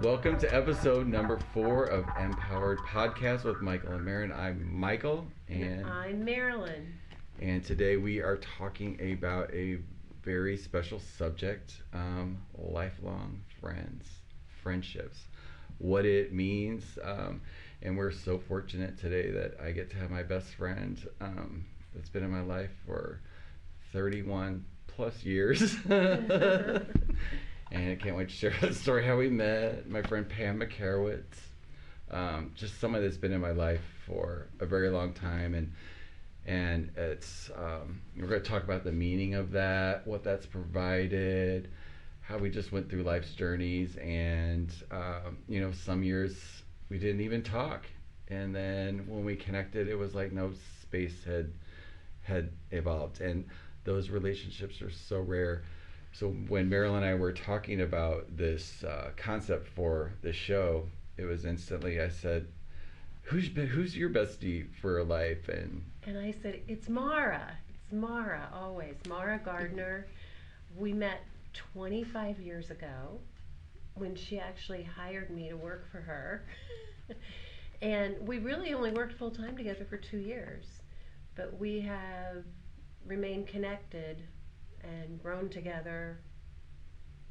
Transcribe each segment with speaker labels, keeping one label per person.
Speaker 1: Welcome to episode number 4 of MPowered Podcast with Michael and Marilyn. I'm Michael, and
Speaker 2: I'm Marilyn.
Speaker 1: And today we are talking about a very special subject: lifelong friendships, what it means, and we're so fortunate today that I get to have my best friend that's been in my life for 31 plus years. And I can't wait to share the story how we met. My friend Pam and Mara. Just someone that's been in my life for a very long time, and it's we're going to talk about the meaning of that, what that's provided, how we just went through life's journeys, and some years we didn't even talk, and then when we connected, it was like no space had evolved, and those relationships are so rare. So when Marilyn and I were talking about this concept for the show, it was instantly I said, "Who's your bestie for life?"
Speaker 2: And I said, "It's Mara. It's Mara always. Mara Gardner. We met 25 years ago when she actually hired me to work for her, and we really only worked full time together for 2 years, but we have remained connected and grown together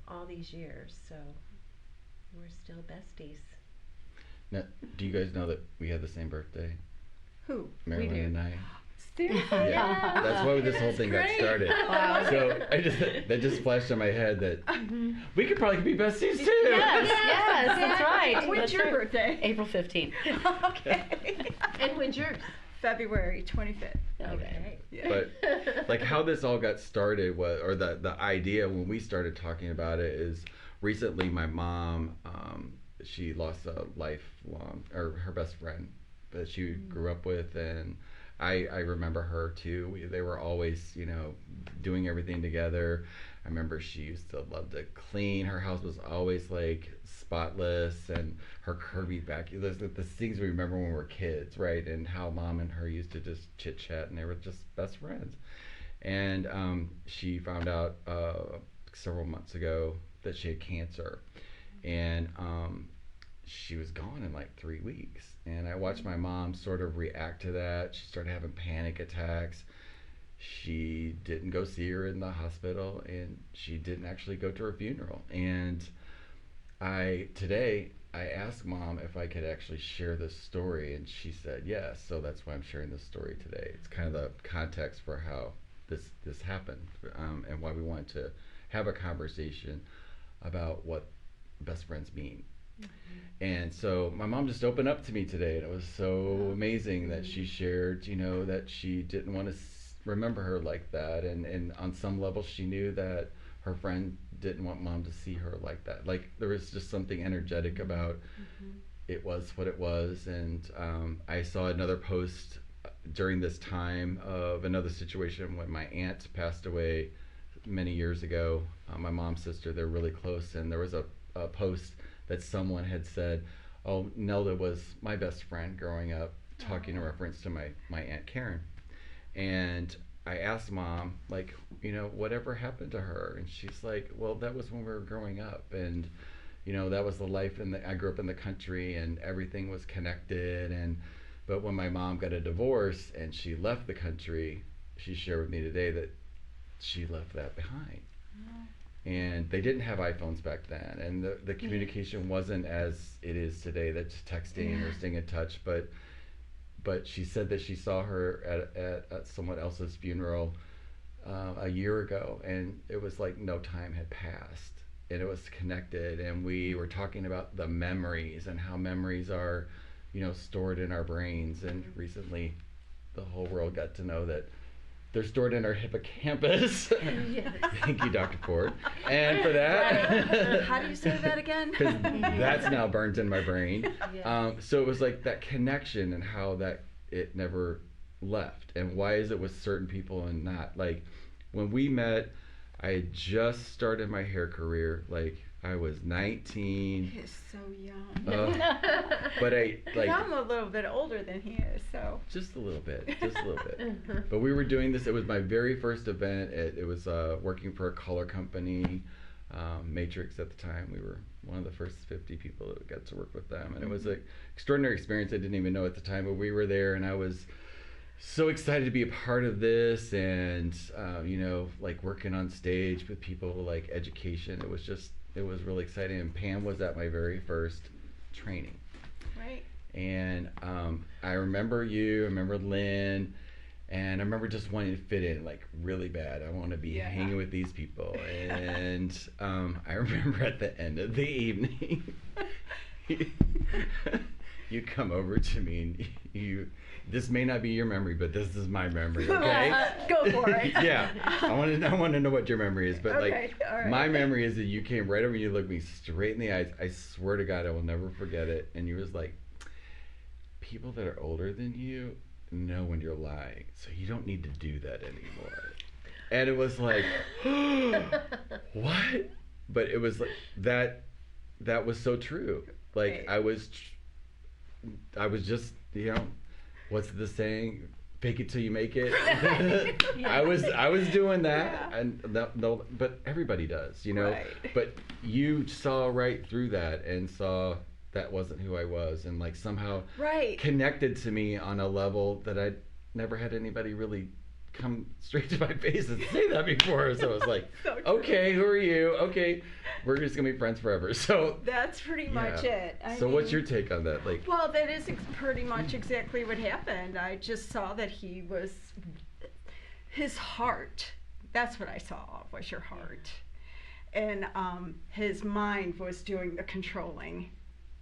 Speaker 2: all these years, so we're still besties."
Speaker 1: Now, do you guys know that we had the same birthday?
Speaker 3: Who?
Speaker 1: Marilyn
Speaker 3: We do.
Speaker 1: and I.
Speaker 3: Seriously?
Speaker 1: Yeah. That's why this whole thing got started.
Speaker 3: Wow.
Speaker 1: So that just flashed in my head that we could probably be besties too.
Speaker 4: Yes, that's right.
Speaker 3: When's
Speaker 4: That's
Speaker 3: your
Speaker 4: right.
Speaker 3: birthday?
Speaker 4: April 15th.
Speaker 3: Okay.
Speaker 2: And when's yours?
Speaker 3: February 25th.
Speaker 2: Okay.
Speaker 3: Yeah.
Speaker 1: But like how this all got started was, or the idea when we started talking about it is recently my mom, she lost a lifelong, or her best friend that she grew up with, and I remember her too. They were always, doing everything together. I remember she used to love to clean. Her house was always like spotless, and her curvy back. There's the things we remember when we were kids, right? And how mom and her used to just chit chat, and they were just best friends. And she found out several months ago that she had cancer, and she was gone in like 3 weeks. And I watched my mom sort of react to that. She started having panic attacks. She didn't go see her in the hospital, and she didn't actually go to her funeral. And today I asked Mom if I could actually share this story, and she said yes. So that's why I'm sharing this story today. It's kind of the context for how this happened, and why we wanted to have a conversation about what best friends mean. And so my mom just opened up to me today, and it was so amazing that she shared, that she didn't want to remember her like that, and on some level she knew that her friend didn't want mom to see her like that. Like there was just something energetic about it was what it was. And I saw another post during this time of another situation when my aunt passed away many years ago. My mom's sister, they're really close, and there was a post that someone had said, "Oh, Nelda was my best friend growing up," talking in reference to my Aunt Karen. And I asked Mom, like, whatever happened to her? And she's like, "Well, that was when we were growing up, and that was the life, and I grew up in the country, and everything was connected, but when my mom got a divorce and she left the country, she shared with me today that she left that behind." And they didn't have iPhones back then, and the communication wasn't as it is today, that's texting or staying in touch, but she said that she saw her at someone else's funeral a year ago, and it was like no time had passed, and it was connected, and we were talking about the memories and how memories are stored in our brains, and recently the whole world got to know that they're stored in our hippocampus.
Speaker 2: Yes.
Speaker 1: Thank you, Dr. Ford. And for that,
Speaker 3: How do you say that again?
Speaker 1: because that's now burned in my brain.
Speaker 2: Yeah.
Speaker 1: So it was like that connection, and how that it never left, and why is it with certain people and not. Like when we met, I had just started my hair career. Like I was 19.
Speaker 3: He is so young.
Speaker 1: But
Speaker 3: I'm a little bit older than he is, so.
Speaker 1: Just a little bit. But we were doing this. It was my very first event. It was working for a color company. Matrix at the time. We were one of the first 50 people that got to work with them, and it was an extraordinary experience. I didn't even know at the time, but we were there, and I was so excited to be a part of this, and like working on stage with people, like education. It was really exciting. And Pam was at my very first training.
Speaker 3: Right.
Speaker 1: And I remember Lynn, and I remember just wanting to fit in like really bad. I want to be hanging with these people. And I remember at the end of the evening, you come over to me and this may not be your memory, but this is my memory, okay?
Speaker 3: Go for it.
Speaker 1: Yeah. I want to know what your memory is, but
Speaker 3: Okay, all right.
Speaker 1: my memory is that you came right over and you looked me straight in the eyes. I swear to God, I will never forget it. And you was like, people that are older than you know when you're lying, so you don't need to do that anymore. And it was like, what? But it was like that was so true. Like
Speaker 3: Right.
Speaker 1: I was just, what's the saying? Fake it till you make it. I was doing that, and but everybody does,
Speaker 3: Right.
Speaker 1: But you saw right through that and saw that wasn't who I was, and like somehow connected to me on a level that I'd never had anybody really come straight to my face and say that before. So I was like,
Speaker 3: So true.
Speaker 1: okay, who are you? Okay, we're just gonna be friends forever. So
Speaker 3: That's pretty much it.
Speaker 1: So what's your take on that? Like,
Speaker 3: Well, that is pretty much exactly what happened. I just saw that his heart, that's what I saw, was your heart. And his mind was doing the controlling.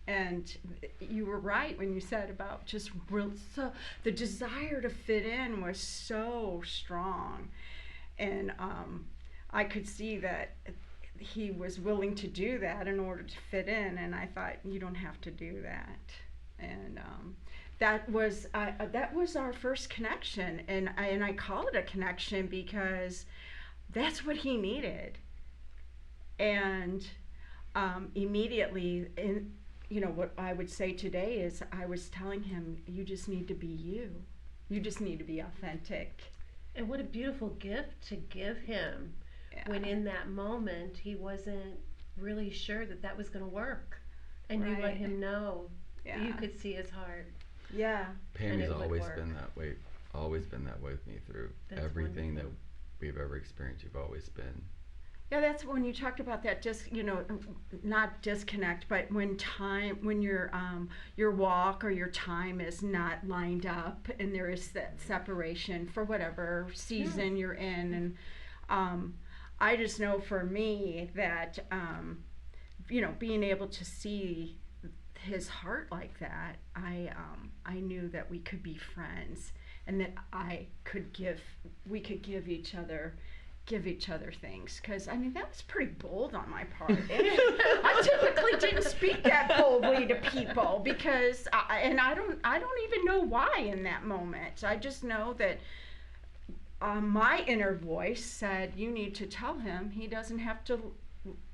Speaker 3: And you were right when you said about just the desire to fit in was so strong. And I could see that he was willing to do that in order to fit in, and I thought, you don't have to do that. And that was our first connection, and I call it a connection because that's what he needed. And immediately, what I would say today is, I was telling him, you just need to be you. You just need to be authentic.
Speaker 2: And what a beautiful gift to give him, when in that moment he wasn't really sure that was going to work. And you let him know. You could see his heart.
Speaker 3: Yeah.
Speaker 1: Pam has always been that way. Always been that way with me through everything that we've ever experienced. You've always been.
Speaker 3: Yeah, that's when you talked about that, not disconnect, but when your walk or your time is not lined up, and there is that separation for whatever season you're in. And I just know for me that, being able to see his heart like that, I knew that we could be friends, and that we could give each other things, because that was pretty bold on my part. I typically didn't speak that boldly to people, because I don't even know why in that moment. I just know that my inner voice said, you need to tell him he doesn't have to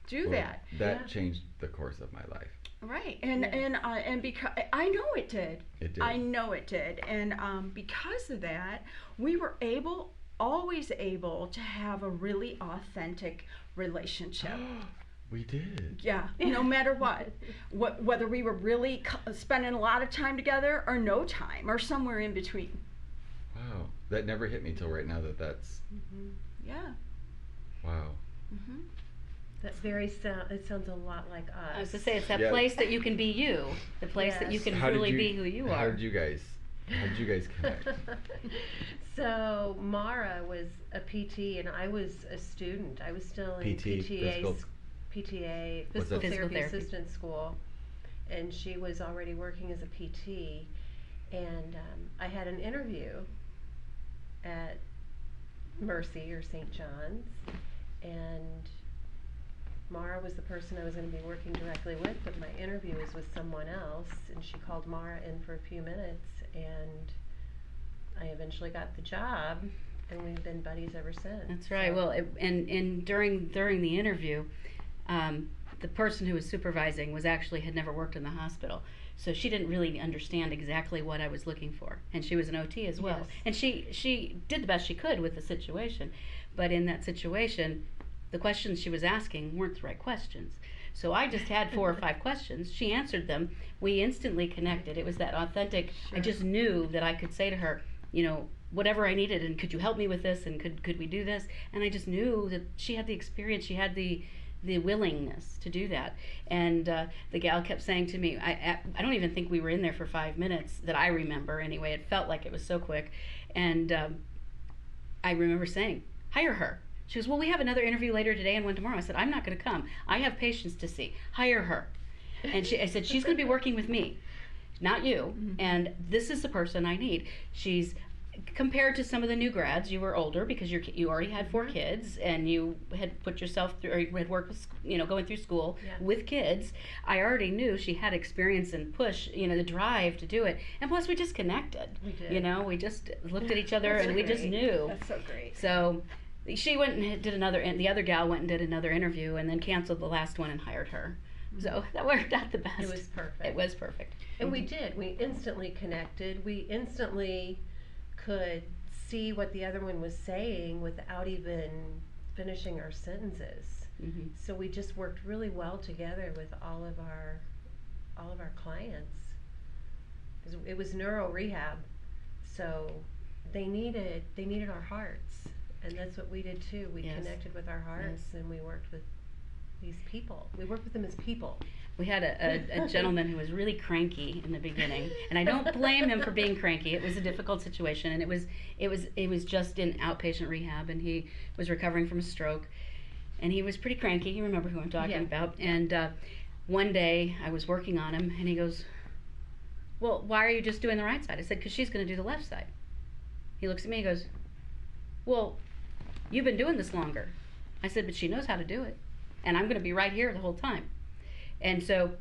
Speaker 3: do that.
Speaker 1: That changed the course of my life.
Speaker 3: Right, and because I know it did.
Speaker 1: It did.
Speaker 3: I know it did, and because of that, we were always able to have a really authentic relationship.
Speaker 1: We did.
Speaker 3: Yeah, no matter what, whether we were really spending a lot of time together or no time, or somewhere in between.
Speaker 1: Wow, that never hit me till right now. That's.
Speaker 3: Mm-hmm. Yeah.
Speaker 1: Wow.
Speaker 3: Mm-hmm.
Speaker 2: That's it sounds a lot like us.
Speaker 4: I was to say, it's that place that you can be you, the place that you can really be who you are.
Speaker 1: How did you guys connect?
Speaker 2: So Mara was a PT and I was a student. I was still in PTA, physical therapy assistant school, and she was already working as a PT. And I had an interview at Mercy or St. John's, and Mara was the person I was going to be working directly with, but my interview was with someone else, and she called Mara in for a few minutes, and I eventually got the job, and we've been buddies ever since.
Speaker 4: That's right. Well, and during the interview, the person who was supervising had never worked in the hospital, so she didn't really understand exactly what I was looking for, and she was an OT as well.
Speaker 2: Yes.
Speaker 4: And she did the best she could with the situation, but in that situation, the questions she was asking weren't the right questions. So I just had 4 or 5 questions. She answered them. We instantly connected. It was that authentic.
Speaker 3: Sure.
Speaker 4: I just knew that I could say to her, you know, whatever I needed, and could you help me with this, and could we do this? And I just knew that she had the experience, she had the willingness to do that. And the gal kept saying to me, I don't even think we were in there for 5 minutes that I remember anyway. It felt like it was so quick. And I remember saying, hire her. She goes, well, we have another interview later today and one tomorrow. I said, I'm not going to come. I have patients to see. Hire her. And I said, she's going to be working with me, not you.
Speaker 3: Mm-hmm.
Speaker 4: And this is the person I need. She's, compared to some of the new grads, you were older because you already had 4 kids and you had put yourself through, or you had worked with, you know, going through school with kids. I already knew she had experience and push, you know, the drive to do it. And plus we just connected.
Speaker 2: We did.
Speaker 4: You know, we just looked at each other and we just knew.
Speaker 3: That's so great.
Speaker 4: So she went and did another, and the other gal went and did another interview and then canceled the last one and hired her. So that worked out the best.
Speaker 2: It was perfect.
Speaker 4: It was perfect.
Speaker 2: And we did. We instantly connected. We instantly could see what the other one was saying without even finishing our sentences.
Speaker 4: Mm-hmm.
Speaker 2: So we just worked really well together with all of our clients. It was neuro rehab, so they needed our hearts, and that's what we did too. We connected with our hearts, and we worked with these people. We worked with them as people.
Speaker 4: We had a gentleman who was really cranky in the beginning, and I don't blame him for being cranky. It was a difficult situation, and it was just in outpatient rehab, and he was recovering from a stroke, and he was pretty cranky. You remember who I'm talking about? And one day I was working on him, and he goes, "Well, why are you just doing the right side?" I said, "Because she's going to do the left side." He looks at me and goes, "Well, you've been doing this longer." I said, "But she knows how to do it, and I'm going to be right here the whole time." And so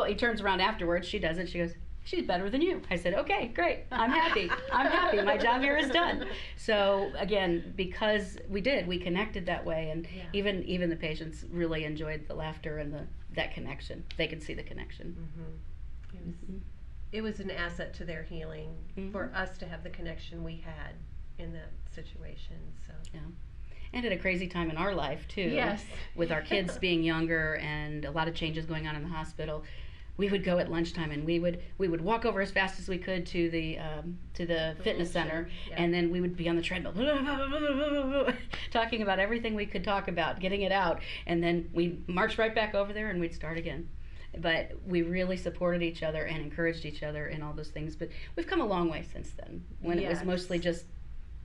Speaker 4: he turns around afterwards, she does it, she goes, "She's better than you." I said, "Okay, great, I'm happy, my job here is done." So again, because we connected that way, and even the patients really enjoyed the laughter and that connection. They could see the connection.
Speaker 2: Mm-hmm. It was an asset to their healing for us to have the connection we had in that situation. So
Speaker 4: yeah. And at a crazy time in our life too.
Speaker 2: Yes.
Speaker 4: With our kids being younger and a lot of changes going on in the hospital, we would go at lunchtime and we would walk over as fast as we could to the fitness center, and then we would be on the treadmill talking about everything we could talk about, getting it out, and then we'd march right back over there and we'd start again. But we really supported each other and encouraged each other in all those things. But we've come a long way since then, when it was mostly just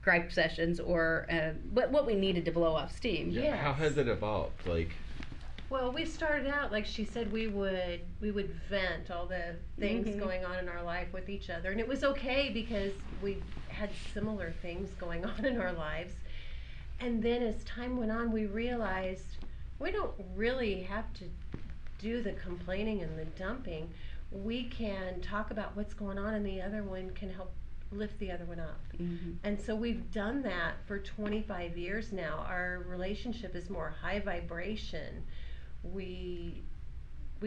Speaker 4: gripe sessions or what we needed to blow off steam.
Speaker 1: Yeah. How has it evolved? Like,
Speaker 2: well, we started out, like she said, we would vent all the things going on in our life with each other, and it was okay because we had similar things going on in our lives. And then as time went on, we realized we don't really have to do the complaining and the dumping. We can talk about what's going on, and the other one can help lift the other one up. And so we've done that for 25 years now. Our relationship is more high vibration. We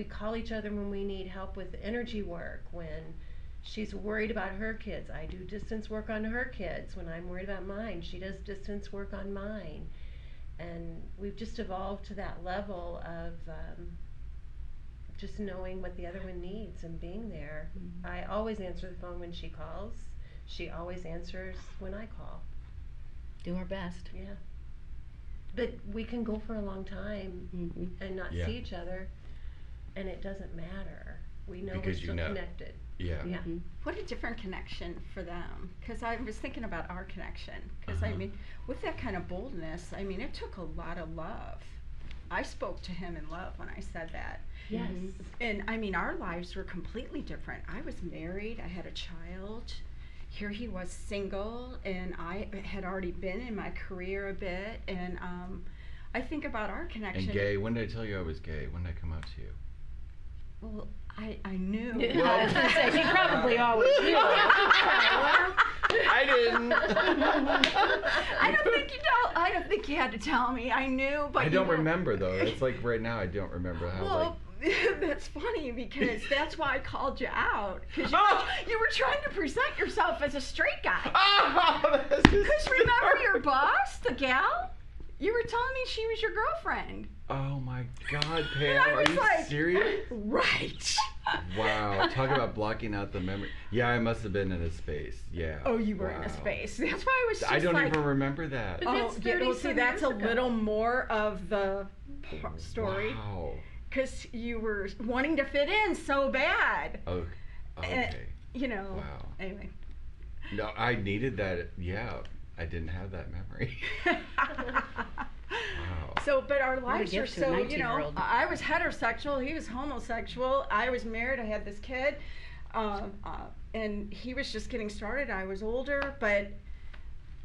Speaker 2: call each other when we need help with energy work. When she's worried about her kids, I do distance work on her kids. When I'm worried about mine, she does distance work on mine. And we've just evolved to that level of just knowing what the other one needs and being there. I always answer the phone when she calls. She always answers when I call.
Speaker 4: Do our best.
Speaker 2: Yeah. But we can go for a long time and not see each other, and it doesn't matter. We know we're still connected.
Speaker 1: Yeah.
Speaker 3: What a different connection for them. Because I was thinking about our connection. Because I mean, with that kind of boldness, I mean, it took a lot of love. I spoke to him in love when I said that.
Speaker 2: Yes.
Speaker 3: And I mean, our lives were completely different. I was married. I had a child. Here he was single, and I had already been in my career a bit, and I think about our connection.
Speaker 1: And gay, when did I tell you I was gay? When did I come out to you?
Speaker 3: Well, I knew.
Speaker 4: I was going to say, she probably always knew.
Speaker 1: I didn't.
Speaker 3: I don't think you had to tell me. I knew, but
Speaker 1: I don't remember though. It's like right now I don't remember how.
Speaker 3: Well, that's funny because that's why I called you out. Because you were trying to present yourself as a straight guy.
Speaker 1: Oh, that's just
Speaker 3: Because remember your boss, the gal? You were telling me she was your girlfriend.
Speaker 1: Oh my God,
Speaker 3: And
Speaker 1: Pam,
Speaker 3: I
Speaker 1: are
Speaker 3: was
Speaker 1: you
Speaker 3: like,
Speaker 1: serious?
Speaker 3: Right.
Speaker 1: Wow, talk about blocking out the memory. Yeah, I must have been in a space. Yeah.
Speaker 3: Oh, you were in a
Speaker 1: Wow.
Speaker 3: space. That's why I was just
Speaker 1: I don't
Speaker 3: like,
Speaker 1: even remember that.
Speaker 2: But
Speaker 3: oh,
Speaker 2: that's
Speaker 3: yeah, well,
Speaker 2: 30
Speaker 3: see,
Speaker 2: some
Speaker 3: that's a
Speaker 2: years ago.
Speaker 3: little more of the story.
Speaker 1: Wow.
Speaker 3: Because you were wanting to fit in so bad.
Speaker 1: Oh, okay.
Speaker 3: You know.
Speaker 1: Wow.
Speaker 3: Anyway.
Speaker 1: No, I needed that. Yeah, I didn't have that memory. Wow.
Speaker 3: So, but our
Speaker 4: a
Speaker 3: lives are
Speaker 4: gift to a
Speaker 3: so, you know,
Speaker 4: 19-year-old.
Speaker 3: I was heterosexual, he was homosexual, I was married, I had this kid, and he was just getting started, I was older, but,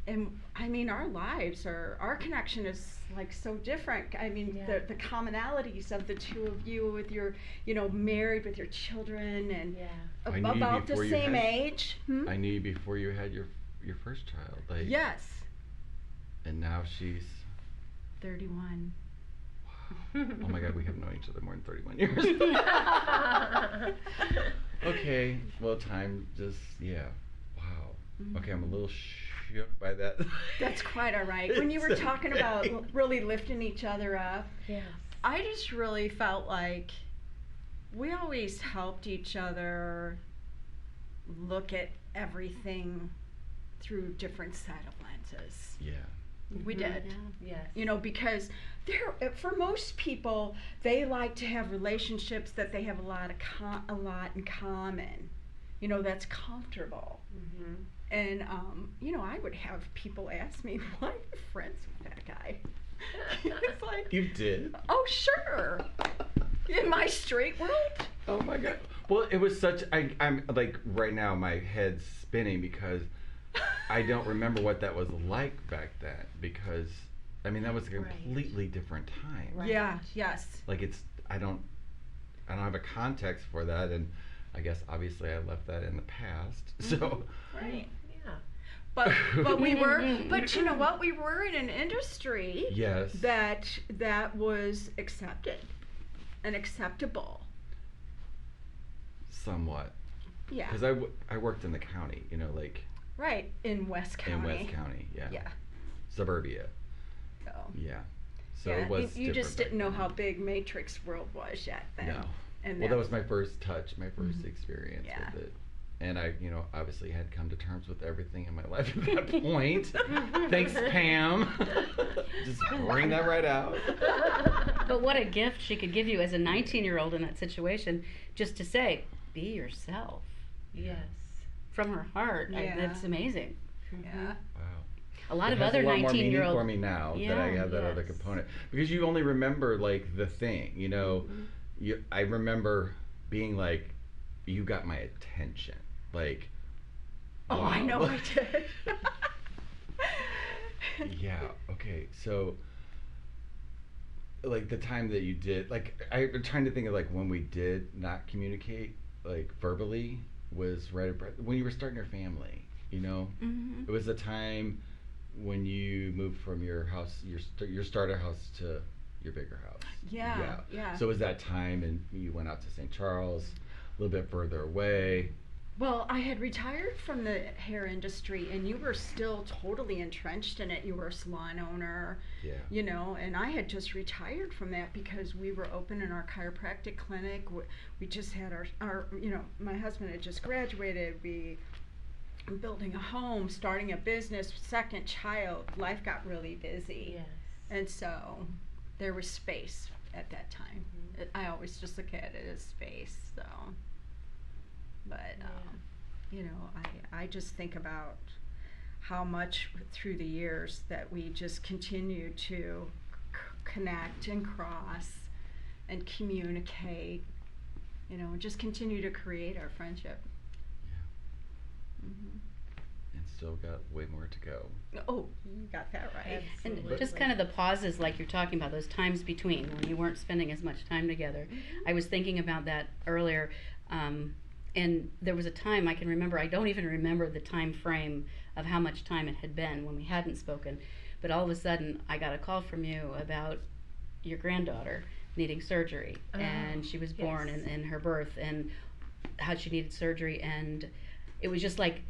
Speaker 3: and I mean, our lives are, our connection is like so different. I mean,
Speaker 2: Yeah.
Speaker 3: the commonalities of the two of you with your, you know, married with your children and
Speaker 2: Yeah.
Speaker 1: I knew you
Speaker 3: about the
Speaker 1: before you
Speaker 3: same
Speaker 1: had-
Speaker 3: age. Hmm?
Speaker 1: I knew you before you had your first child. Like,
Speaker 3: Yes,
Speaker 1: and now she's.
Speaker 3: 31.
Speaker 1: Oh my God, we have known each other more than 31 years. Okay, well, time just, yeah. Wow. Okay, I'm a little shook by that.
Speaker 3: That's quite all right. When you were
Speaker 1: It's
Speaker 3: talking
Speaker 1: okay.
Speaker 3: about really lifting each other up,
Speaker 2: Yes.
Speaker 3: I just really felt like we always helped each other look at everything through different set of lenses.
Speaker 1: Yeah.
Speaker 3: We did.
Speaker 2: Yes.
Speaker 3: You know, because for most people, they like to have relationships that they have a lot in common. You know, that's comfortable.
Speaker 2: Mm-hmm.
Speaker 3: And you know, I would have people ask me, "Why are you friends with that guy?" It's like,
Speaker 1: You did?
Speaker 3: oh sure, in my straight world.
Speaker 1: Oh my God. Well, it was such. I'm like right now, my head's spinning because I don't remember what that was like back then. Because I mean, that was a
Speaker 2: Right.
Speaker 1: completely different time.
Speaker 2: Right.
Speaker 3: Yeah. Yes.
Speaker 1: Like I don't have a context for that, and I guess obviously I left that in the past. So.
Speaker 3: Right.
Speaker 2: Yeah.
Speaker 3: But we were. But you know what? We were in an industry
Speaker 1: Yes.
Speaker 3: that was accepted and acceptable.
Speaker 1: Somewhat.
Speaker 3: Yeah.
Speaker 1: Because I worked in the county, you know, like
Speaker 3: Right. In West County.
Speaker 1: in West County, yeah.
Speaker 3: Yeah.
Speaker 1: Suburbia,
Speaker 3: So.
Speaker 1: yeah. So
Speaker 3: Yeah,
Speaker 1: it was.
Speaker 3: you just
Speaker 1: different
Speaker 3: didn't know
Speaker 1: back
Speaker 3: how
Speaker 1: then.
Speaker 3: big Matrix World was yet then.
Speaker 1: No.
Speaker 3: And
Speaker 1: Well, that was my first touch, my first
Speaker 3: Mhm.
Speaker 1: experience
Speaker 3: Yeah.
Speaker 1: with it. And I, you know, obviously had come to terms with everything in my life at that point. Thanks, Pam. Just bring that right out.
Speaker 4: But what a gift she could give you as a 19-year-old in that situation, just to say, be yourself
Speaker 2: Yes.
Speaker 4: from her heart.
Speaker 3: Yeah.
Speaker 4: That's amazing.
Speaker 3: Yeah.
Speaker 1: Wow.
Speaker 4: A lot
Speaker 1: It
Speaker 4: of
Speaker 1: has
Speaker 4: other
Speaker 1: a lot more meaning
Speaker 4: 19-year-old.
Speaker 1: for me now that I
Speaker 4: Yeah,
Speaker 1: have that other
Speaker 2: yes.
Speaker 1: component, because you only remember like the thing, you know. I remember being like, you got my attention, like.
Speaker 3: Oh, I
Speaker 1: wow.
Speaker 3: know I did.
Speaker 1: Yeah. Okay. So, like the time that you did, like I'm trying to think of like when we did not communicate, like verbally, was right when you were starting your family. You know,
Speaker 3: Mm-hmm.
Speaker 1: it was the time when you moved from your house, your starter house to your bigger house.
Speaker 3: Yeah, yeah.
Speaker 1: So it was that time, and you went out to St. Charles, a little bit further away.
Speaker 3: Well, I had retired from the hair industry, and you were still totally entrenched in it. You were a salon owner,
Speaker 1: Yeah.
Speaker 3: you know, and I had just retired from that because we were opening our chiropractic clinic. We just had our, you know, my husband had just graduated. We were building a home, starting a business, second child. Life got really busy.
Speaker 2: Yes.
Speaker 3: And so there was space at that time. I always just look at it as space, so. But, you know, I just think about how much through the years that we just continue to connect and cross and communicate, you know, and just continue to create our friendship. Mm-hmm.
Speaker 1: And still got way more to go.
Speaker 3: Oh, you got that right.
Speaker 4: And
Speaker 2: Absolutely.
Speaker 4: just kind of the pauses like you're talking about, those times between when you weren't spending as much time together. I was thinking about that earlier, and there was a time I can remember, I don't even remember the time frame of how much time it had been when we hadn't spoken, but all of a sudden I got a call from you about your granddaughter needing surgery, and she was born
Speaker 2: yes.
Speaker 4: in her birth, and how she needed surgery, and it was just like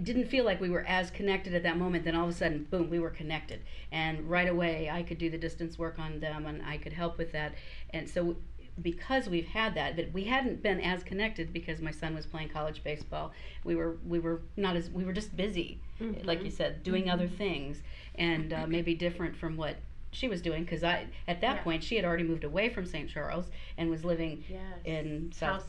Speaker 4: didn't feel like we were as connected at that moment. Then all of a sudden, boom, we were connected, and right away I could do the distance work on them, and I could help with that. And so because we've had that, but we hadn't been as connected because my son was playing college baseball. We were not as, we were just busy, like you said, doing other things, and maybe different from what she was doing, because at that point she had already moved away from St. Charles and was living in House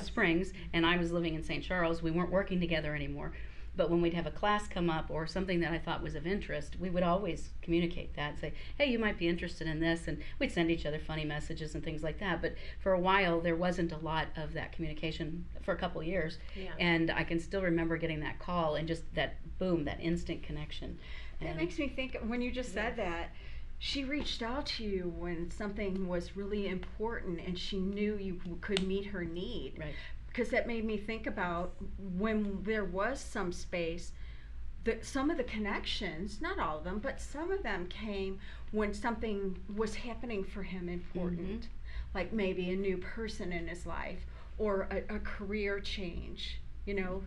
Speaker 4: Springs, and I was living in St. Charles. We weren't working together anymore, but when we'd have a class come up or something that I thought was of interest, we would always communicate that and say, hey, you might be interested in this, and we'd send each other funny messages and things like that. But for a while there wasn't a lot of that communication for a couple years, and I can still remember getting that call and just that boom, that instant connection.
Speaker 3: That makes me think, when you just said that, she reached out to you when something was really important and she knew you could meet her need.
Speaker 4: Right.
Speaker 3: Because that made me think about when there was some space, some of the connections, not all of them, but some of them came when something was happening for him important, like maybe a new person in his life or a career change, you know.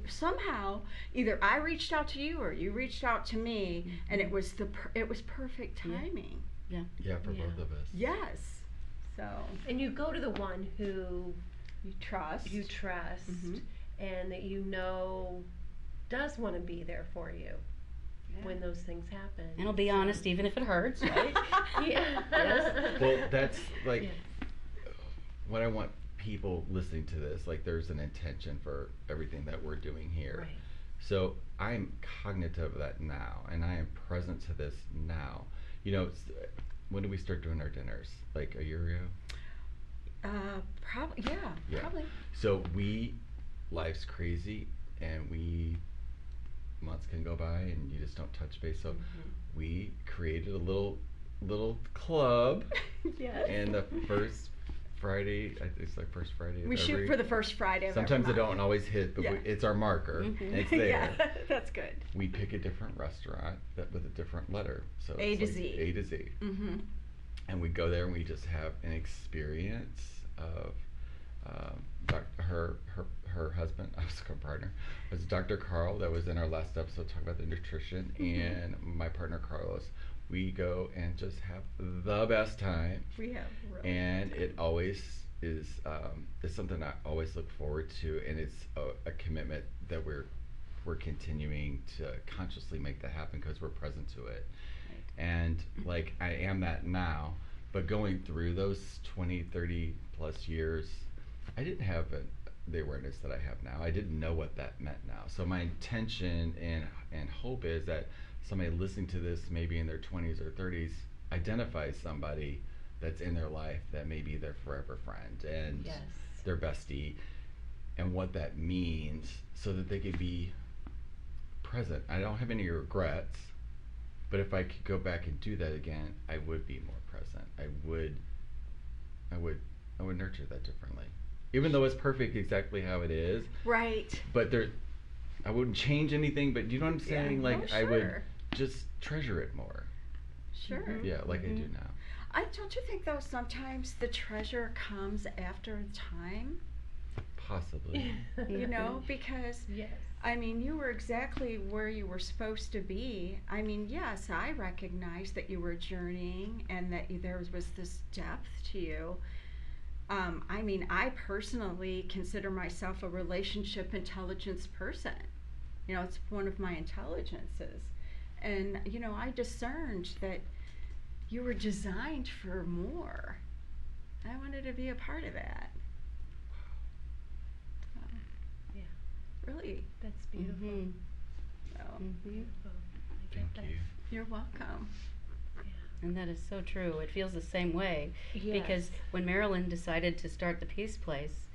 Speaker 3: Somehow either I reached out to you or you reached out to me, and it was perfect timing.
Speaker 1: Yeah, for both of us.
Speaker 3: Yes. So,
Speaker 2: and you go to the one who
Speaker 3: you trust,
Speaker 2: and that you know does want to be there for you when those things happen.
Speaker 4: And I'll be honest, even if it hurts, right?
Speaker 2: Yes.
Speaker 1: Well, that's like what I want people listening to this. Like, there's an intention for everything that we're doing here.
Speaker 2: Right.
Speaker 1: So I'm cognitive of that now, and I am present to this now. You know, when did we start doing our dinners? Like a year ago?
Speaker 3: Probably,
Speaker 1: yeah.
Speaker 3: Probably.
Speaker 1: So life's crazy, and months can go by, and you just don't touch base. So we created a little club.
Speaker 3: Yes.
Speaker 1: And the first Friday, it's like first Friday of
Speaker 3: we shoot for the first Friday of
Speaker 1: sometimes
Speaker 3: every
Speaker 1: they don't always hit, but it's our marker, and it's there.
Speaker 3: Yeah, that's good.
Speaker 1: We pick a different restaurant with a different letter, so
Speaker 3: A to
Speaker 1: it's like
Speaker 3: Z.
Speaker 1: A to Z. And we go there and we just have an experience of her husband, I was her partner, was Dr. Carl, that was in our last episode, talking about the nutrition, and my partner Carlos. We go and just have the best time.
Speaker 3: We have really
Speaker 1: and it always is something I always look forward to, and it's a commitment that we're continuing to consciously make that happen because we're present to it. Right. And like I am that now, but going through those 20, 30 plus years, I didn't have the awareness that I have now. I didn't know what that meant now. So my intention and hope is that somebody listening to this, maybe in their 20s or 30s, identifies somebody that's in their life that may be their forever friend and their bestie, and what that means, so that they could be present. I don't have any regrets, but if I could go back and do that again, I would be more present. I would nurture that differently, even though it's perfect exactly how it is.
Speaker 3: Right.
Speaker 1: But I wouldn't change anything. But you know what I'm saying? I would just treasure it more.
Speaker 3: Sure.
Speaker 1: Yeah, like I do now.
Speaker 3: Don't you think though sometimes the treasure comes after time?
Speaker 1: Possibly.
Speaker 3: You know, because I mean, you were exactly where you were supposed to be. I mean, yes, I recognize that you were journeying and that there was this depth to you. I mean, I personally consider myself a relationship intelligence person. You know, it's one of my intelligences. And, you know, I discerned that you were designed for more. I wanted to be a part of that. Really.
Speaker 2: That's beautiful.
Speaker 3: So,
Speaker 2: Beautiful.
Speaker 1: Thank you.
Speaker 3: You're welcome.
Speaker 4: And that is so true. It feels the same way.
Speaker 2: Yes.
Speaker 4: Because when Marilyn decided to start the Peace Place,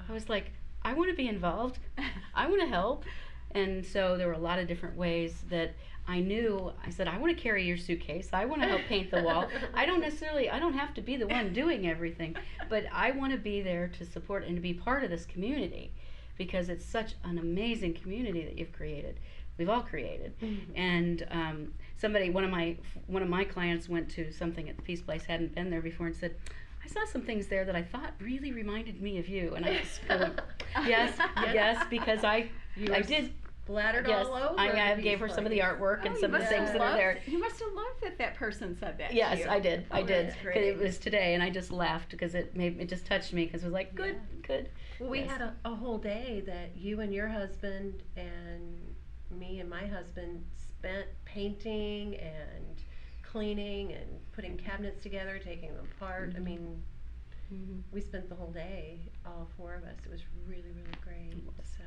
Speaker 4: I was like, I want to be involved. I want to help. And so there were a lot of different ways that I knew. I said, I want to carry your suitcase. I want to help paint the wall. I don't have to be the one doing everything, but I want to be there to support and to be part of this community, because it's such an amazing community that you've created. We've all created. And one of my clients went to something at the Peace Place, hadn't been there before, and said, I saw some things there that I thought really reminded me of you. And I just go, yes, because I
Speaker 2: You
Speaker 4: I
Speaker 2: were
Speaker 4: did.
Speaker 2: splattered
Speaker 4: Yes,
Speaker 2: all over.
Speaker 4: I
Speaker 2: these
Speaker 4: gave her some of the
Speaker 2: plates.
Speaker 4: artwork and
Speaker 3: Oh,
Speaker 4: some of the things that are there.
Speaker 3: You must have loved that that person said that to
Speaker 4: Yes,
Speaker 3: you.
Speaker 4: I did. I
Speaker 3: Oh,
Speaker 4: did.
Speaker 3: that's
Speaker 4: 'Cause
Speaker 3: great.
Speaker 4: it was today, and I just laughed because it just touched me because it was like, good, good.
Speaker 2: Well, we
Speaker 4: Yes.
Speaker 2: had a whole day that you and your husband and me and my husband spent painting and cleaning and putting cabinets together, taking them apart. I
Speaker 4: Mhm.
Speaker 2: mean,
Speaker 4: Mhm.
Speaker 2: we spent the whole day, all four of us. It was really, really great. So,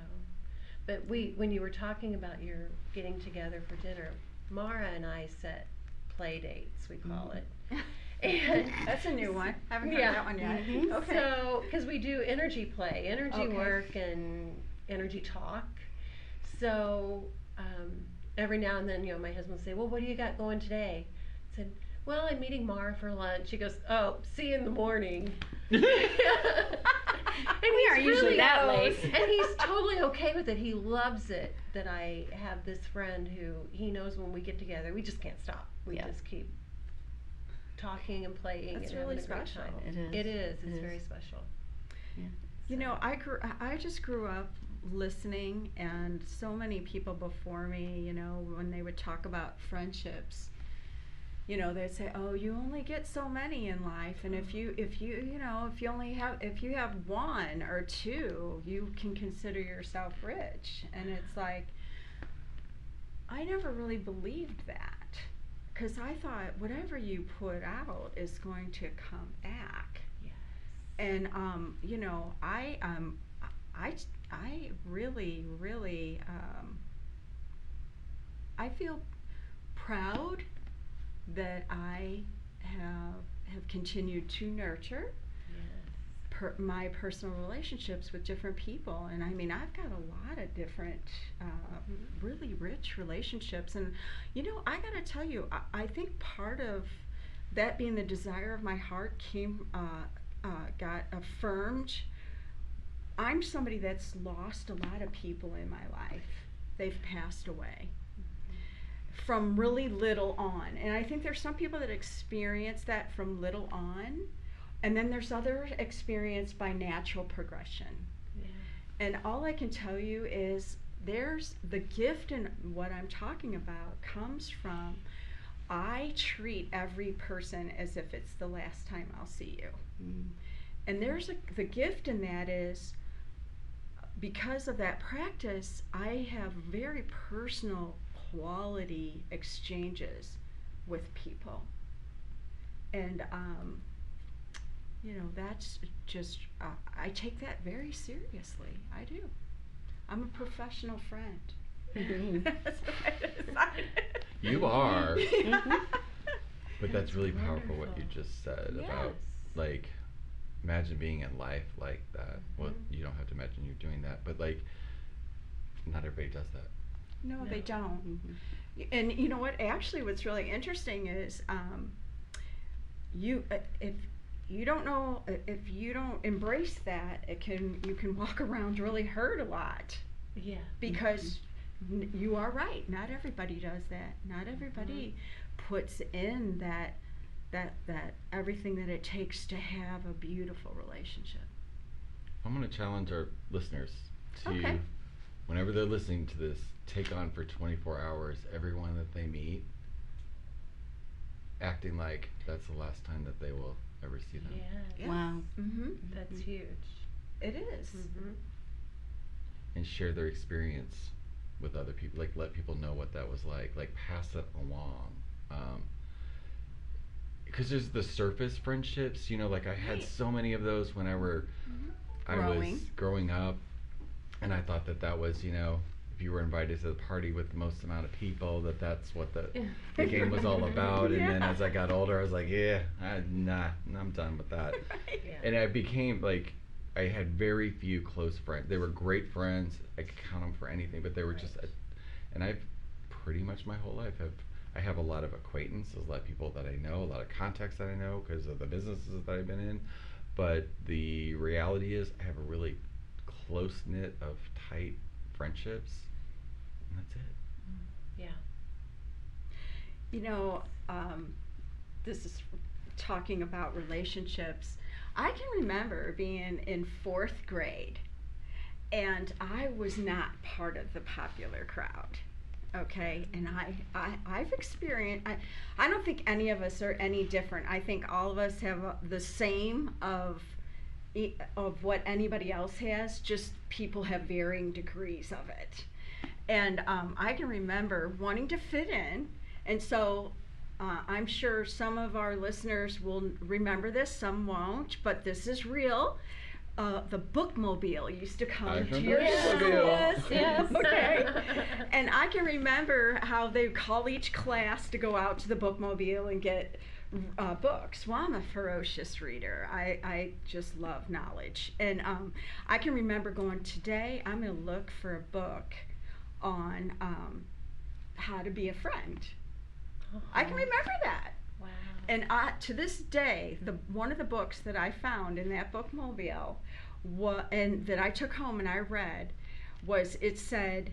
Speaker 2: but when you were talking about your getting together for dinner, Mara and I set play dates, we call it. And
Speaker 3: That's a new one. Haven't heard
Speaker 2: Yeah.
Speaker 3: that one yet.
Speaker 4: Mhm.
Speaker 3: Okay.
Speaker 2: So, because we do energy play, energy
Speaker 3: Okay.
Speaker 2: work, and energy talk. So, every now and then, my husband will say, "Well, what do you got going today?" I said, "Well, I'm meeting Mara for lunch." He goes, "Oh, see you in the morning." And
Speaker 4: We aren't usually that late.
Speaker 2: And he's totally okay with it. He loves it that I have this friend who he knows when we get together, we just can't stop. We
Speaker 4: Yeah.
Speaker 2: just keep talking and playing
Speaker 3: That's
Speaker 2: and
Speaker 3: really
Speaker 2: having a great
Speaker 3: special.
Speaker 2: time.
Speaker 4: It is.
Speaker 2: It is. It's
Speaker 4: It is.
Speaker 2: very special.
Speaker 4: Yeah.
Speaker 3: You know, I just grew up listening, and so many people before me, when they would talk about friendships, they'd say, "Oh, you only get so many in life, and if you have one or two, you can consider yourself rich." And it's like, I never really believed that, because I thought whatever you put out is going to come back.
Speaker 2: Yes.
Speaker 3: And I really, really, I feel proud that I have continued to nurture
Speaker 2: Yes.
Speaker 3: my personal relationships with different people. And I mean, I've got a lot of different really rich relationships. And I gotta tell you, I think part of that being the desire of my heart got affirmed. I'm somebody that's lost a lot of people in my life. They've passed away from really little on. And I think there's some people that experience that from little on, and then there's other experienced by natural progression.
Speaker 2: Yeah.
Speaker 3: And all I can tell you is there's the gift in what I'm talking about comes from I treat every person as if it's the last time I'll see you.
Speaker 4: Mm.
Speaker 3: And the gift in that is, because of that practice, I have very personal quality exchanges with people. And that's just I take that very seriously. I do. I'm a professional friend.
Speaker 4: Mhm.
Speaker 3: That's what I decided.
Speaker 1: You are.
Speaker 4: Mhm.
Speaker 1: But that's really powerful what you
Speaker 2: Wonderful.
Speaker 1: just said
Speaker 2: Yes.
Speaker 1: about, like, imagine being in life like that. Well,
Speaker 2: Mhm.
Speaker 1: you don't have to imagine you're doing that, but like, not everybody does that.
Speaker 3: No, they
Speaker 2: No.
Speaker 3: don't.
Speaker 4: Mhm.
Speaker 3: And you know what? Actually, what's really interesting is if you don't know, if you don't embrace that, you can walk around really hurt a lot,
Speaker 2: Yeah.
Speaker 3: because you are right. Not everybody does that. Not everybody puts in that everything that it takes to have a beautiful relationship.
Speaker 1: I'm going to challenge our listeners to,
Speaker 3: Okay.
Speaker 1: whenever they're listening to this, take on for 24 hours everyone that they meet, acting like that's the last time that they will ever see them.
Speaker 2: Yeah.
Speaker 4: Wow.
Speaker 3: Mm-hmm.
Speaker 2: That's
Speaker 4: Mhm.
Speaker 2: huge.
Speaker 3: It is.
Speaker 2: Mm-hmm.
Speaker 1: And share their experience with other people. Like, let people know what that was like pass it along. Because there's the surface friendships, like I had
Speaker 3: Right.
Speaker 1: so many of those when I was growing up, and I thought that was, if you were invited to the party with the most amount of people, that's what the game was all about. And then as I got older, I was like, nah, I'm done with that.
Speaker 3: Right.
Speaker 2: Yeah.
Speaker 1: And I became like, I had very few close friends. They were great friends. I could count them for anything, but they were just, and I've pretty much my whole life I have a lot of acquaintances, a lot of people that I know, a lot of contacts that I know because of the businesses that I've been in. But the reality is, I have a really close knit of tight friendships, and that's it.
Speaker 2: Yeah.
Speaker 3: This is talking about relationships. I can remember being in 4th grade, and I was not part of the popular crowd. Okay, and I've experienced, I don't think any of us are any different. I think all of us have the same of what anybody else has, just people have varying degrees of it. And I can remember wanting to fit in, and so I'm sure some of our listeners will remember this, some won't, but this is real. The bookmobile used to come to your
Speaker 1: bookmobile.
Speaker 3: Yes. Okay. And I can remember how they would call each class to go out to the bookmobile and get books. Well, I'm a ferocious reader. I just love knowledge. And I can remember going, today I'm going to look for a book on how to be a friend. I can remember that.
Speaker 2: Wow.
Speaker 3: And to this day, one of the books that I found in that bookmobile, and that I took home and I read, it said,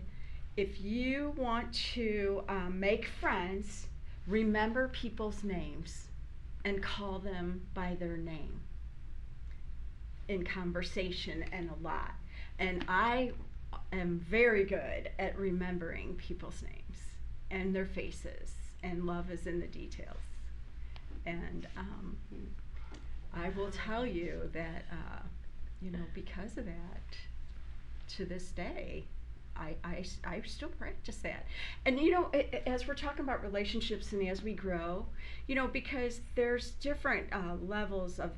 Speaker 3: if you want to make friends, remember people's names and call them by their name in conversation and a lot. And I am very good at remembering people's names and their faces, and love is in the details. And I will tell you that, because of that, to this day, I still practice that. And, as we're talking about relationships and as we grow, because there's different levels of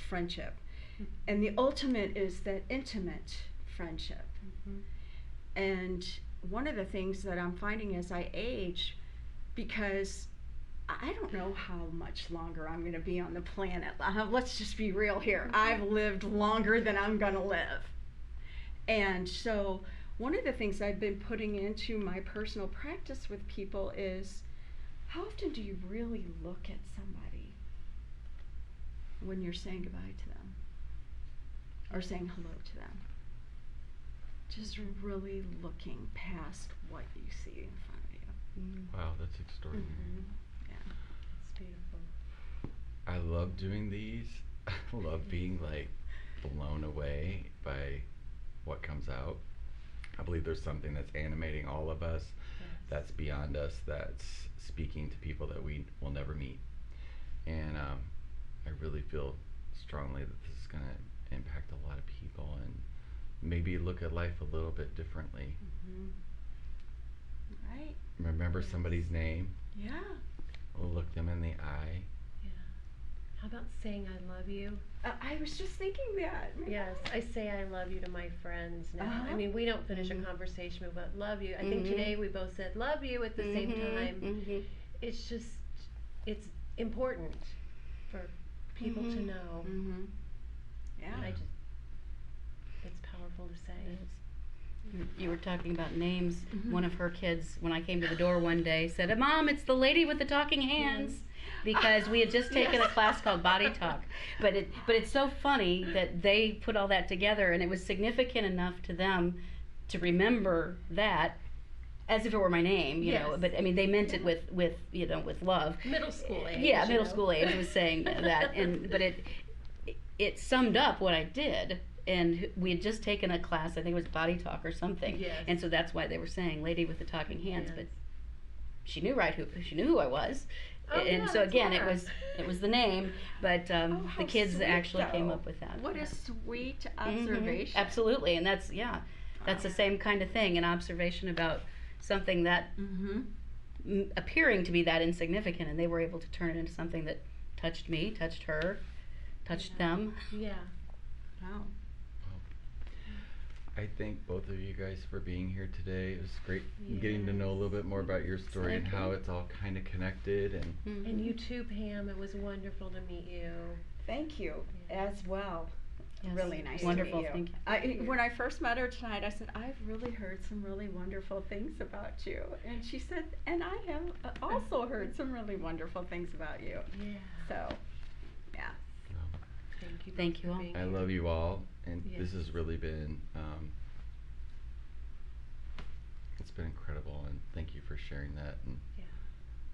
Speaker 3: friendship. And the ultimate is that intimate friendship.
Speaker 2: Mm-hmm.
Speaker 3: And one of the things that I'm finding as I age, because I don't know how much longer I'm going to be on the planet. Let's just be real here. I've lived longer than I'm going to live. And so one of the things I've been putting into my personal practice with people is, how often do you really look at somebody when you're saying goodbye to them or saying hello to them? Just really looking past what you see in front of you.
Speaker 1: Wow, that's extraordinary.
Speaker 3: Mm-hmm. Yeah.
Speaker 2: It's beautiful.
Speaker 1: I love doing these. I love being blown away by what comes out. I believe there's something that's animating all of us,
Speaker 2: Yes.
Speaker 1: that's beyond us, that's speaking to people that we will never meet. And I really feel strongly that this is going to impact a lot of people and maybe look at life a little bit differently.
Speaker 3: Mm-hmm. Right.
Speaker 1: Remember
Speaker 2: Yes.
Speaker 1: somebody's name,
Speaker 3: Yeah.
Speaker 1: look them in the eye.
Speaker 2: Yeah. How about saying I love you?
Speaker 3: I was just thinking that.
Speaker 2: Yes, I say I love you to my friends now.
Speaker 3: Uh-huh.
Speaker 2: I mean, we don't finish
Speaker 4: Mhm.
Speaker 2: a conversation about love you. I think
Speaker 4: Mhm.
Speaker 2: today we both said love you at the same time.
Speaker 4: Mhm.
Speaker 2: It's just, it's important for people to
Speaker 4: Mhm.
Speaker 2: know.
Speaker 3: Mm-hmm. Yeah.
Speaker 2: I just, it's powerful to say.
Speaker 4: You were talking about names.
Speaker 3: Mhm.
Speaker 4: One of her kids, when I came to the door one day, said, "Mom, it's the lady with the talking hands," because we had just taken a class called Body Talk. But it's so funny that they put all that together, and it was significant enough to them to remember that as if it were my name, you know.
Speaker 2: Yes.
Speaker 4: But I mean, they meant it with with love.
Speaker 2: Middle school age.
Speaker 4: Yeah,
Speaker 2: you
Speaker 4: middle
Speaker 2: know.
Speaker 4: school age was saying that, but it summed up what I did. And we had just taken a class, I think it was Body Talk or something,
Speaker 2: Yes.
Speaker 4: and so that's why they were saying "lady with the talking hands."
Speaker 2: Yes.
Speaker 4: But she knew who I was,
Speaker 2: Oh,
Speaker 4: and
Speaker 2: yeah,
Speaker 4: so
Speaker 2: that's
Speaker 4: again,
Speaker 2: Mara.
Speaker 4: it was the name, but
Speaker 3: Oh, how
Speaker 4: the kids
Speaker 3: sweet,
Speaker 4: actually came
Speaker 3: though.
Speaker 4: up with that.
Speaker 3: What
Speaker 4: Yeah.
Speaker 3: a sweet
Speaker 4: Mhm.
Speaker 3: observation.
Speaker 4: Absolutely, and that's the same kind of thing, an observation about something that
Speaker 3: Mm-hmm.
Speaker 4: appearing to be that insignificant, and they were able to turn it into something that touched me, touched her, touched
Speaker 2: Yeah.
Speaker 4: them.
Speaker 2: Yeah.
Speaker 3: Wow.
Speaker 1: I thank both of you guys for being here today. It was great getting to know a little bit more about your story and
Speaker 4: Thank
Speaker 1: how
Speaker 4: you.
Speaker 1: it's all kind of connected. And
Speaker 4: Mhm.
Speaker 2: And you too, Pam. It was wonderful to meet you.
Speaker 3: Thank you
Speaker 2: Yeah.
Speaker 3: as well.
Speaker 4: Yes.
Speaker 3: Really nice
Speaker 4: Wonderful,
Speaker 3: to meet you.
Speaker 4: thank you.
Speaker 3: When I first met her tonight, I said, I've really heard some really wonderful things about you. And she said, and I have also heard some really wonderful things about you.
Speaker 2: Yeah.
Speaker 3: So, yeah.
Speaker 2: Thank you.
Speaker 4: Thank
Speaker 2: both
Speaker 4: you
Speaker 2: for
Speaker 4: all.
Speaker 2: being
Speaker 1: I
Speaker 2: here.
Speaker 1: love you all, and this
Speaker 2: Yes.
Speaker 1: has really been it's been incredible, and thank you for sharing that. And
Speaker 2: Yeah.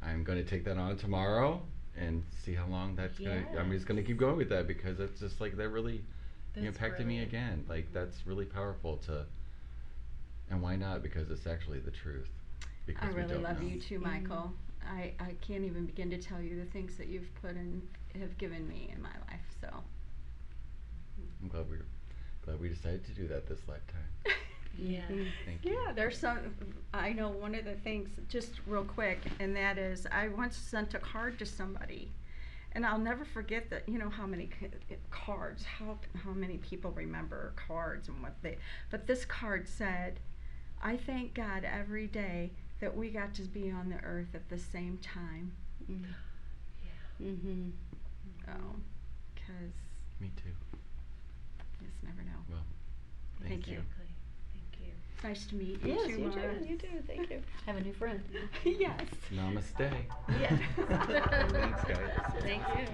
Speaker 1: I'm going to take that on tomorrow and see how long that's going to. I'm
Speaker 2: Yes.
Speaker 1: just going to keep going with that because it's just that really you
Speaker 2: That's
Speaker 1: impacted me
Speaker 2: brilliant.
Speaker 1: again. Like, that's really powerful to, and why not? Because it's actually the truth. Because
Speaker 3: I
Speaker 1: we
Speaker 3: really
Speaker 1: don't
Speaker 3: love
Speaker 1: know.
Speaker 3: you too, Michael. I can't even begin to tell you the things that you've put in, have given me in my life. So
Speaker 1: I'm glad we decided to do that this lifetime.
Speaker 2: Yeah.
Speaker 1: Thank you.
Speaker 3: yeah, there's some. I know one of the things, just real quick, and that is I once sent a card to somebody, and I'll never forget that. You know how many cards, how many people remember cards and what they. But this card said, "I thank God every day that we got to be on the earth at the same time."
Speaker 4: Mm.
Speaker 2: Yeah.
Speaker 4: Mm-hmm.
Speaker 3: Oh, because
Speaker 1: Me too.
Speaker 3: you just never know.
Speaker 1: Well,
Speaker 3: Thank you.
Speaker 2: Exactly. Thank you.
Speaker 3: Nice to meet you
Speaker 4: Yes,
Speaker 3: too,
Speaker 4: you
Speaker 3: Mara.
Speaker 4: too. You too. Thank you. Have a new friend.
Speaker 3: Yes.
Speaker 1: Namaste.
Speaker 3: Yes.
Speaker 1: Thanks, guys.
Speaker 4: Thank you.